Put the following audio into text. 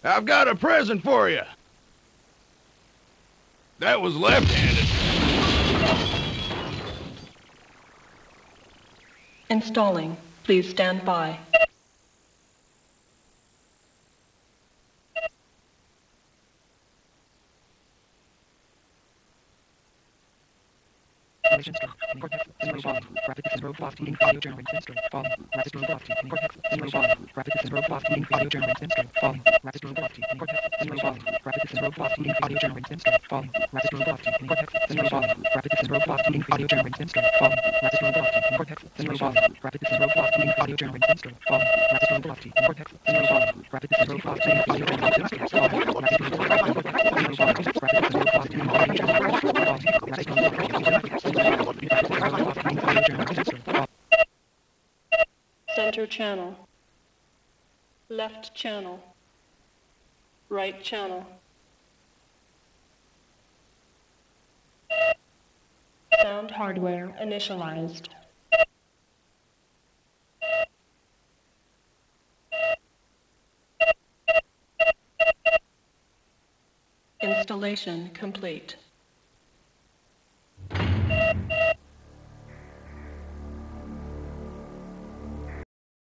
I've got a present for you. That was left-handed. Installing. Please stand by. Center channel. Left channel. Right channel. Sound hardware initialized. Installation complete.